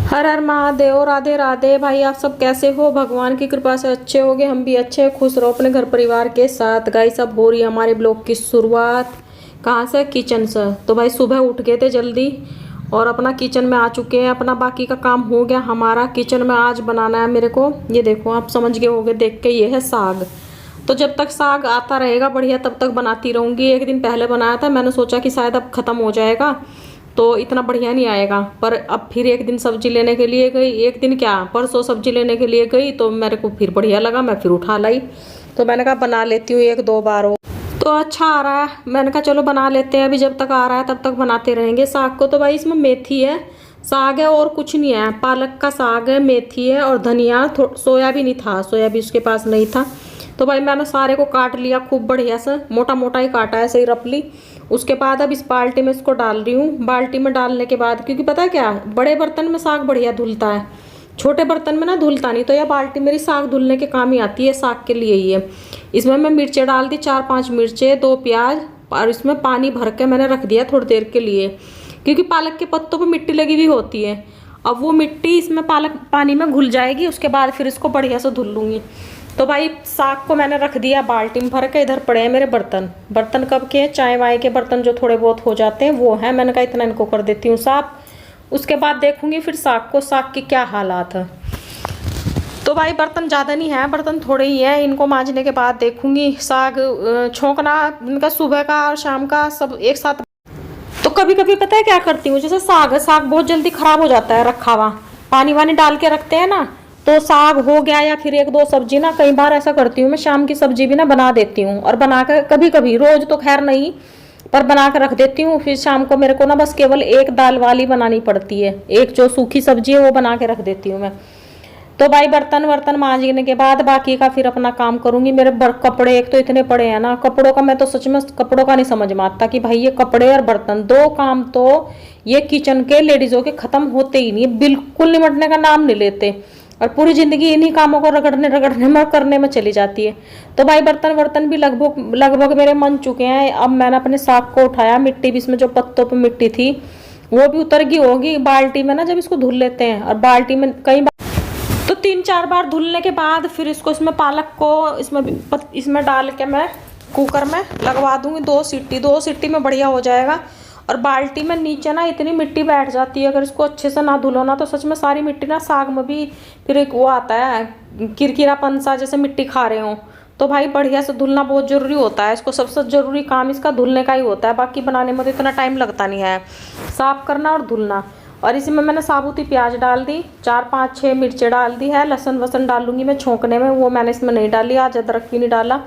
हर हर महादेव, राधे राधे। भाई आप सब कैसे हो? भगवान की कृपा से अच्छे होगे, हम भी अच्छे हैं। खुश रहो अपने घर परिवार के साथ। गाइस अब हो रही है हमारे ब्लॉग की शुरुआत। कहाँ से? किचन से। तो भाई सुबह उठ गए थे जल्दी और अपना किचन में आ चुके हैं। अपना बाकी का काम हो गया हमारा। किचन में आज बनाना है मेरे को, ये देखो आप समझ गए होगे देख के, ये है साग। तो जब तक साग आता रहेगा बढ़िया तब तक बनाती रहूँगी। एक दिन पहले बनाया था, मैंने सोचा कि शायद अब ख़त्म हो जाएगा तो इतना बढ़िया नहीं आएगा, पर अब फिर एक दिन सब्जी लेने के लिए गई, एक दिन क्या परसों सब्जी लेने के लिए गई तो मेरे को फिर बढ़िया लगा, मैं फिर उठा लाई। तो मैंने कहा बना लेती हूँ एक दो बार हो तो अच्छा आ रहा है। मैंने कहा चलो बना लेते हैं, अभी जब तक आ रहा है तब तक बनाते रहेंगे साग को। तो भाई इसमें मेथी है, साग है और कुछ नहीं है। पालक का साग है, मेथी है और धनिया, सोया भी नहीं था, सोया भी उसके पास नहीं था। तो भाई मैंने सारे को काट लिया खूब बढ़िया से, मोटा मोटा ही काटा है, सही रफली। उसके बाद अब इस बाल्टी में इसको डाल रही हूँ। बाल्टी में डालने के बाद, क्योंकि पता है क्या, बड़े बर्तन में साग बढ़िया धुलता है, छोटे बर्तन में ना धुलता नहीं। तो यह बाल्टी मेरी साग धुलने के काम ही आती है, साग के लिए ही है। इसमें मैं मिर्चें डाल दी, 4-5 मिर्चें, 2 प्याज, और इसमें पानी भर के मैंने रख दिया थोड़ी देर के लिए, क्योंकि पालक के पत्तों पर मिट्टी लगी हुई होती है। अब वो मिट्टी इसमें पालक पानी में घुल जाएगी, उसके बाद फिर इसको बढ़िया से धुल लूँगी। तो भाई साग को मैंने रख दिया बाल्टी में भर के। इधर पड़े हैं मेरे बर्तन। बर्तन कब के हैं? चाय वाय के बर्तन जो थोड़े बहुत हो जाते हैं वो हैं। मैंने कहा इतना इनको कर देती हूँ साफ, उसके बाद देखूंगी फिर साग को, साग के क्या हालात है। तो भाई बर्तन ज़्यादा नहीं है, बर्तन थोड़े ही हैं। इनको मांजने के बाद देखूंगी। साग छोंकना इनका सुबह का और शाम का सब एक साथ। तो कभी कभी पता है क्या करती हूँ, जैसे साग है, साग बहुत जल्दी खराब हो जाता है रखा हुआ, पानी वानी डाल के रखते हैं ना, तो साग हो गया या फिर एक दो सब्जी ना, कई बार ऐसा करती हूँ मैं, शाम की सब्जी भी ना बना देती हूँ। और बना कर कभी कभी, रोज तो खैर नहीं, पर बना कर रख देती हूँ। फिर शाम को मेरे को ना बस केवल एक दाल वाली बनानी पड़ती है, एक जो सूखी सब्जी है वो बना के रख देती हूँ मैं। तो भाई बर्तन वर्तन मांजने के बाद बाकी का फिर अपना काम करूंगी। मेरे कपड़े एक तो इतने पड़े हैं ना, कपड़ों का मैं तो सच में कपड़ों का नहीं समझ में आता कि भाई ये कपड़े और बर्तन दो काम तो ये किचन के लेडीजों के खत्म होते ही नहीं, बिल्कुल निमटने का नाम नहीं लेते, और पूरी जिंदगी इन्हीं कामों को रगड़ने रगड़ने में करने में चली जाती है। तो भाई बर्तन वर्तन भी लगभग लगभग मेरे मन चुके हैं। अब मैंने अपने साग को उठाया, मिट्टी भी इसमें जो पत्तों पर मिट्टी थी वो भी उतर गई होगी बाल्टी में ना, जब इसको धुल लेते हैं। और बाल्टी में कई तो 3-4 बार धुलने के बाद फिर इसको, इसमें पालक को इसमें डाल के मैं कुकर में लगवा दूंगी 2 सीटी में बढ़िया हो जाएगा। और बाल्टी में नीचे ना इतनी मिट्टी बैठ जाती है, अगर इसको अच्छे से ना धुलो ना तो सच में सारी मिट्टी ना, साग में भी फिर एक वो आता है किरकिरापन सा, जैसे मिट्टी खा रहे हो। तो भाई बढ़िया से धुलना बहुत ज़रूरी होता है, इसको सबसे ज़रूरी काम इसका धुलने का ही होता है। बाकी बनाने में तो इतना टाइम लगता नहीं है, साफ करना और धुलना। और इसी में मैंने साबुती प्याज डाल दी, 4-5-6 मिर्चें डाल दी है। लहसुन वसन डालूंगी मैं छोंकने में, वो मैंने इसमें नहीं डाली। आज अदरक भी नहीं डाला,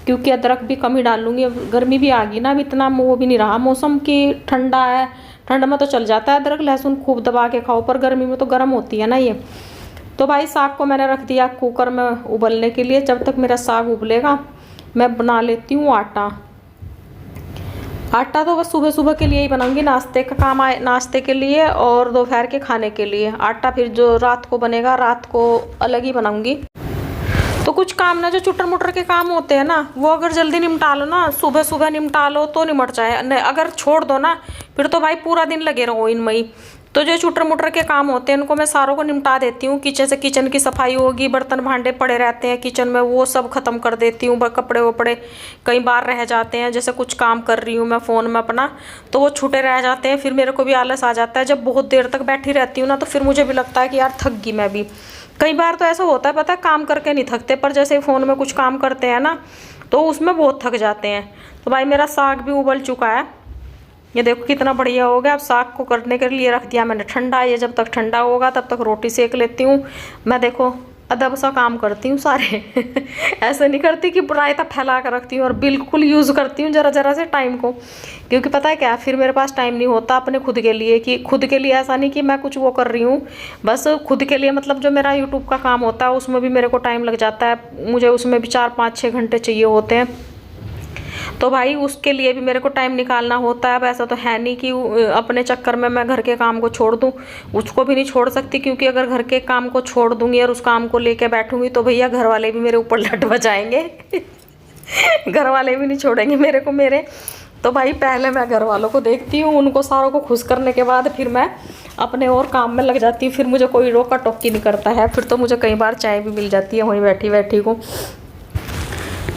क्योंकि अदरक भी कम ही डालूंगी। अब गर्मी भी आ गई ना, अब इतना वो भी नहीं रहा मौसम की, ठंडा है, ठंड में तो चल जाता है अदरक लहसुन खूब दबा के खाओ, पर गर्मी में तो गर्म होती है ना ये। तो भाई साग को मैंने रख दिया कुकर में उबलने के लिए। जब तक मेरा साग उबलेगा मैं बना लेती हूँ आटा। आटा तो बस सुबह सुबह के लिए ही बनाऊंगी, नाश्ते का काम आए, नाश्ते के लिए और दोपहर के खाने के लिए। आटा फिर जो रात को बनेगा, रात को अलग ही बनाऊंगी। तो कुछ काम ना जो चुटर मुटर के काम होते हैं ना, वो अगर जल्दी निपटा लो ना, सुबह सुबह निपटा लो तो निमट जाए, अगर छोड़ दो ना फिर तो भाई पूरा दिन लगे रहो इनमें ही। तो जो चुटर मुटर के काम होते हैं उनको मैं सारों को निपटा देती हूँ। किचन से किचन की सफाई होगी, बर्तन भांडे पड़े रहते हैं किचन में, वो सब खत्म कर देती हूँ। कपड़े वपड़े कई बार रह जाते हैं, जैसे कुछ काम कर रही हूँ मैं फ़ोन में अपना, तो वो छूटे रह जाते हैं। फिर मेरे को भी आलस आ जाता है, जब बहुत देर तक बैठी रहती हूँ ना तो फिर मुझे भी लगता है कि यार थक गई मैं भी। कई बार तो ऐसा होता है, पता है, काम करके नहीं थकते, पर जैसे फ़ोन में कुछ काम करते हैं ना तो उसमें बहुत थक जाते हैं। तो भाई मेरा साग भी उबल चुका है, ये देखो कितना बढ़िया हो गया। अब साग को करने के लिए रख दिया मैंने ठंडा, ये जब तक ठंडा होगा तब तक रोटी सेक लेती हूँ मैं। देखो अदब सा काम करती हूँ सारे ऐसे नहीं करती कि रायता फैला कर रखती हूँ, और बिल्कुल यूज़ करती हूँ ज़रा ज़रा से टाइम को, क्योंकि पता है क्या, फिर मेरे पास टाइम नहीं होता अपने खुद के लिए। कि खुद के लिए ऐसा नहीं कि मैं कुछ वो कर रही हूँ, बस खुद के लिए मतलब जो मेरा यूट्यूब का काम होता है उसमें भी मेरे को टाइम लग जाता है, मुझे उसमें भी 4-5-6 घंटे चाहिए होते हैं। तो भाई उसके लिए भी मेरे को टाइम निकालना होता है। अब ऐसा तो है नहीं कि अपने चक्कर में मैं घर के काम को छोड़ दूं, उसको भी नहीं छोड़ सकती, क्योंकि अगर घर के काम को छोड़ दूंगी और उस काम को लेके बैठूंगी तो भैया घर वाले भी मेरे ऊपर लट बजाएंगे घर वाले भी नहीं छोड़ेंगे मेरे को मेरे। तो भाई पहले मैं घर वालों को देखती हूँ, उनको सारों को खुश करने के बाद फिर मैं अपने और काम में लग जाती हूँ। फिर मुझे कोई रोका टोकी नहीं करता है, फिर तो मुझे कई बार चाय भी मिल जाती है वहीं बैठी बैठी को।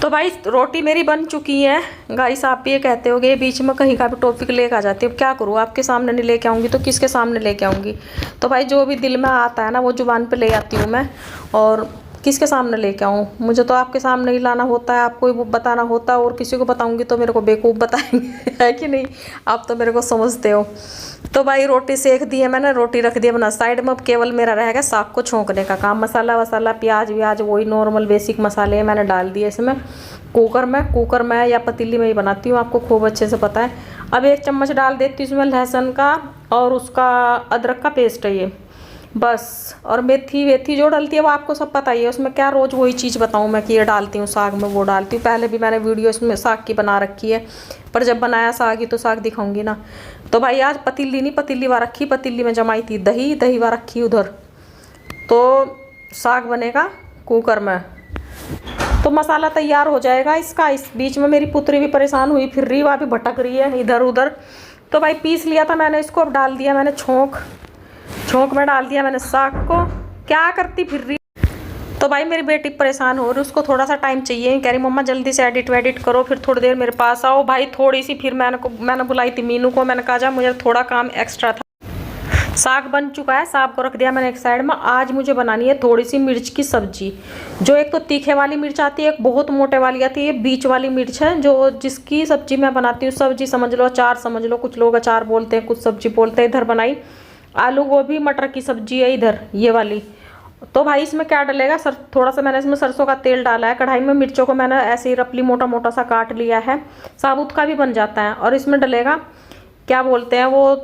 तो भाई रोटी मेरी बन चुकी है। गाइस आप भी ये कहते होगे बीच में कहीं का भी टॉपिक लेके आ जाती है, अब क्या करूँ, आपके सामने नहीं लेके आऊँगी तो किसके सामने लेके आऊँगी। तो भाई जो भी दिल में आता है ना वो जुबान पे ले आती हूँ मैं, और किसके सामने लेके आऊँ, मुझे तो आपके सामने ही लाना होता है, आपको ही बताना होता है। और किसी को बताऊँगी तो मेरे को बेवकूफ़ बताएंगे है कि नहीं, आप तो मेरे को समझते हो। तो भाई रोटी सेक दी है मैंने, रोटी रख दी है बना साइड में। अब केवल मेरा रहेगा साग को छोंकने का काम। मसाला वसाला प्याज व्याज वही नॉर्मल बेसिक मसाले मैंने डाल दिए इसमें। कुकर में या पतीली में ही बनाती हूँ, आपको खूब अच्छे से पता है। अब 1 चम्मच डाल देती हूँ इसमें लहसुन का और उसका अदरक का पेस्ट है ये बस। और मेथी वेथी जो डलती है वो आपको सब पता ही है, उसमें क्या रोज़ वही चीज़ बताऊँ मैं कि ये डालती हूँ साग में वो डालती हूँ। पहले भी मैंने वीडियो इसमें साग की बना रखी है, पर जब बनाया साग ही तो साग दिखाऊंगी ना। तो भाई आज पतीली नहीं पतीली वा रखी, पतीली में जमाई थी दही वा रखी उधर। तो साग बनेगा कुकर में, तो मसाला तैयार हो जाएगा इसका। इस बीच में मेरी पुत्री भी परेशान हुई फिर रही, वह भी भटक रही है इधर उधर। तो भाई पीस लिया था मैंने इसको, अब डाल दिया मैंने छोंक में डाल दिया मैंने साग को। क्या करती फिर रही। तो भाई मेरी बेटी परेशान हो रही, उसको थोड़ा सा टाइम चाहिए, कह रही मम्मा जल्दी से एडिट वेडिट करो फिर थोड़ी देर मेरे पास आओ। भाई थोड़ी सी फिर मैंने बुलाई थी मीनू को, मैंने कहा जा मुझे थोड़ा काम एक्स्ट्रा था। साग बन चुका है, साग को रख दिया मैंने एक साइड में। आज मुझे बनानी है थोड़ी सी मिर्च की सब्जी, जो एक तो तीखे वाली मिर्च आती है, एक बहुत मोटे वाली आती है, बीच वाली मिर्च है जो जिसकी सब्जी मैं बनाती हूँ। सब्जी समझ लो, अचार समझ लो, कुछ लोग अचार बोलते हैं कुछ सब्जी बोलते हैं। इधर बनाई आलू गोभी मटर की सब्जी है इधर ये वाली। तो भाई इसमें क्या डलेगा, थोड़ा सा मैंने इसमें सरसों का तेल डाला है कढ़ाई में। मिर्चों को मैंने ऐसे ही रफली मोटा मोटा सा काट लिया है, साबुत का भी बन जाता है। और इसमें डलेगा क्या बोलते हैं वो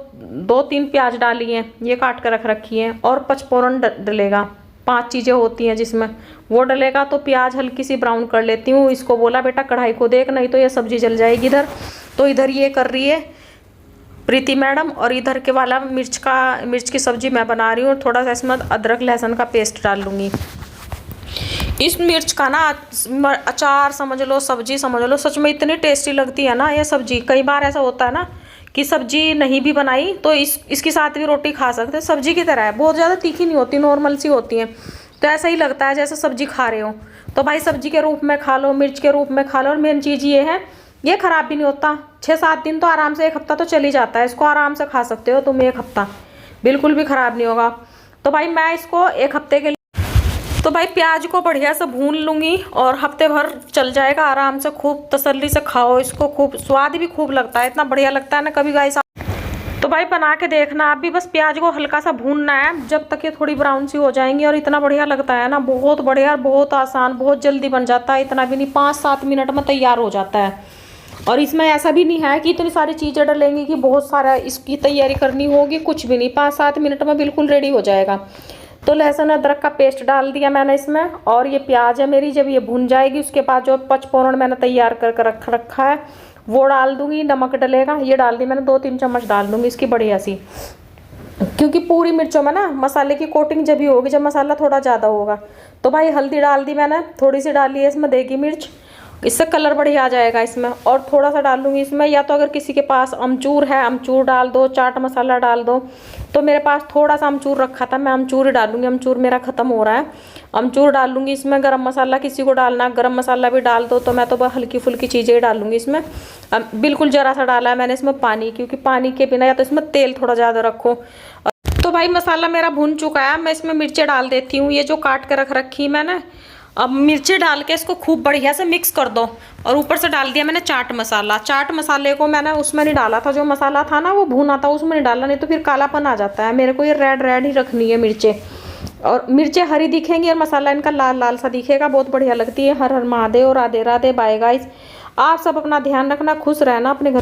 2-3 प्याज डाली हैं ये काट कर रख रखी हैं, और पचफोरन डलेगा। 5 चीज़ें होती हैं जिसमें वो डलेगा। तो प्याज हल्की सी ब्राउन कर लेती हूँ। इसको बोला बेटा कढ़ाई को देख नहीं तो ये सब्जी जल जाएगी इधर। तो इधर ये कर रही है प्रीति मैडम, और इधर के वाला मिर्च की सब्जी मैं बना रही हूँ। और थोड़ा सा इसमें अदरक लहसुन का पेस्ट डाल लूँगी। इस मिर्च का ना अचार समझ लो, सब्जी समझ लो, सच में इतनी टेस्टी लगती है ना ये सब्जी। कई बार ऐसा होता है ना कि सब्जी नहीं भी बनाई तो इसके साथ भी रोटी खा सकते हैं। सब्जी की तरह है, बहुत ज़्यादा तीखी नहीं होती, नॉर्मल सी होती है। तो ऐसा ही लगता है जैसे सब्जी खा रहे हो। तो भाई सब्जी के रूप में खा लो, मिर्च के रूप में खा लो। और मेन चीज़ ये है ये ख़राब भी नहीं होता। 6-7 दिन तो आराम से, 1 हफ्ता तो चल ही जाता है। इसको आराम से खा सकते हो तुम 1 हफ्ता, बिल्कुल भी ख़राब नहीं होगा। तो भाई मैं इसको 1 हफ्ते के लिए, तो भाई प्याज को बढ़िया से भून लूँगी और हफ्ते भर चल जाएगा आराम से। खूब तसल्ली से खाओ इसको, खूब स्वाद भी खूब लगता है, इतना बढ़िया लगता है ना कभी गाइस। तो भाई बना के देखना आप भी। बस प्याज को हल्का सा भूनना है जब तक ये थोड़ी ब्राउन सी हो जाएंगी, और इतना बढ़िया लगता है ना, बहुत बढ़िया, बहुत आसान, बहुत जल्दी बन जाता है। इतना भी नहीं, 5-7 मिनट में तैयार हो जाता है। और इसमें ऐसा भी नहीं है कि इतनी सारी चीज़ें डलेंगी कि बहुत सारा इसकी तैयारी करनी होगी, कुछ भी नहीं, 5-7 मिनट में बिल्कुल रेडी हो जाएगा। तो लहसुन अदरक का पेस्ट डाल दिया मैंने इसमें, और ये प्याज है मेरी, जब ये भुन जाएगी उसके बाद जो पचफोरन मैंने तैयार कर रखा है वो डाल दूंगी। नमक डलेगा, ये डाल दी मैंने, 2-3 चम्मच डाल दूंगी इसकी बढ़िया सी, क्योंकि पूरी मिर्चों में ना मसाले की कोटिंग जब ही होगी जब मसाला थोड़ा ज़्यादा होगा। तो भाई हल्दी डाल दी मैंने, थोड़ी सी डाली है इसमें देगी मिर्च, इससे कलर बढ़िया आ जाएगा इसमें। और थोड़ा सा डाल दूँगी इसमें, या तो अगर किसी के पास अमचूर है अमचूर डाल दो, चाट मसाला डाल दो। तो मेरे पास थोड़ा सा अमचूर रखा था, मैं अमचूर ही डालूंगी, अमचूर मेरा ख़त्म हो रहा है। अमचूर डाल लूँगी इसमें। गरम मसाला किसी को डालना, गरम मसाला भी डाल दो। तो मैं तो बस हल्की फुल्की चीज़ें ही डालूंगी इसमें। बिल्कुल ज़रा सा डाला है मैंने इसमें पानी, क्योंकि पानी के बिना या तो इसमें तेल थोड़ा ज़्यादा रखो। तो भाई मसाला मेरा भुन चुका है, मैं इसमें मिर्चें डाल देती हूँ, ये जो काट के रख रखी मैंने। अब मिर्ची डाल के इसको खूब बढ़िया से मिक्स कर दो। और ऊपर से डाल दिया मैंने चाट मसाला। चाट मसाले को मैंने उसमें नहीं डाला था, जो मसाला था ना वो भुना था, उसमें नहीं डाला, नहीं तो फिर कालापन आ जाता है। मेरे को ये रेड रेड ही रखनी है मिर्चें, और मिर्चें हरी दिखेंगी और मसाला इनका लाल लाल सा दिखेगा, बहुत बढ़िया लगती है। हर हर महादेव, राधे राधे, बाय गाइस। आप सब अपना ध्यान रखना, खुश रहना अपने घर।